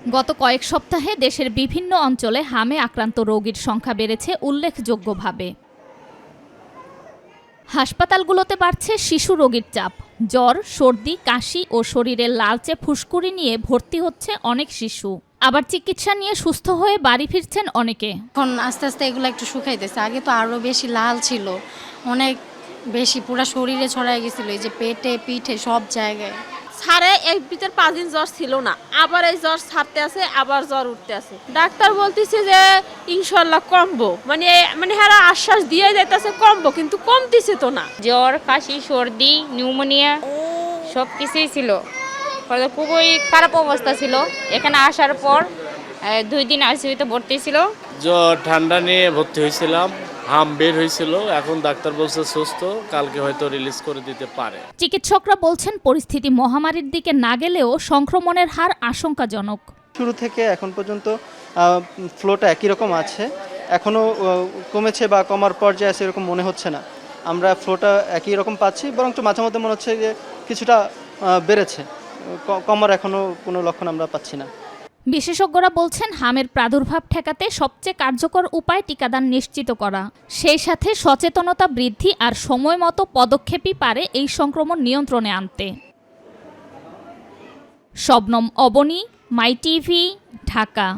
গত কয়েক সপ্তাহে দেশের বিভিন্ন অঞ্চলে হামে আক্রান্ত রোগীর সংখ্যা বেড়েছে উল্লেখযোগ্যভাবে। হাসপাতালগুলোতে বাড়ছে শিশু রোগীর চাপ। জ্বর, সর্দি, কাশি ও শরীরের লালচে ফুসকুড়ি নিয়ে ভর্তি হচ্ছে অনেক শিশু। আবার চিকিৎসা নিয়ে সুস্থ হয়ে বাড়ি ফিরছেন অনেকে। এখন আস্তে আস্তে এগুলো একটু শুকাইতেছে। আগে তো আরো বেশি লাল ছিল, অনেক বেশি পুরো শরীরে ছড়াই গেছিল, এই যে পেটে পিঠে সব জায়গায়। সারে এই ভিতর 5 দিন জ্বর ছিল না, আবার এই জ্বর ছাড়তে আছে, আবার জ্বর উঠতে আছে। ডাক্তার বলতেছে যে ইনশাল্লাহ কমবো, মানে হারা আশ্বাস দিয়ে যাইতেছে কমবো, কিন্তু কমতেছে তো না। জ্বর, কাশি, সর্দি, নিউমোনিয়া সব কিছুই ছিল। খুবই খারাপ অবস্থা ছিল। এখানে আসার পর 2 দিন আইসিইউতে ভর্তি ছিল। জ্বর ঠান্ডা নিয়ে ভর্তি হয়েছিলাম, হাম বের হয়েছিল, এখন ডাক্তার বলছে সুস্থ, কালকে হয়তো রিলিজ করে দিতে পারে। চিকিৎসকরা বলছেন পরিস্থিতি মহামারীর দিকে না গেলেও সংক্রমণের হার আশঙ্কাজনক। শুরু থেকে এখন পর্যন্ত ফ্লোটা একই রকম আছে, এখনও কমেছে বা কমার পর্যায়ে আছে এরকম মনে হচ্ছে না। আমরা ফ্লোটা একই রকম পাচ্ছি, বরং মাঝে মধ্যে মনে হচ্ছে যে কিছুটা বেড়েছে, কমার এখনও কোনো লক্ষণ আমরা পাচ্ছি না। বিশেষজ্ঞরা বলছেন হামের প্রাদুর্ভাব ঠেকাতে সবচেয়ে কার্যকর উপায় টিকাদান নিশ্চিত করা। সেই সাথে সচেতনতা বৃদ্ধি আর সময় মতো পদক্ষেপই পারে এই সংক্রমণ নিয়ন্ত্রণে আনতে। শবনম অবনী, মাই টিভি, ঢাকা।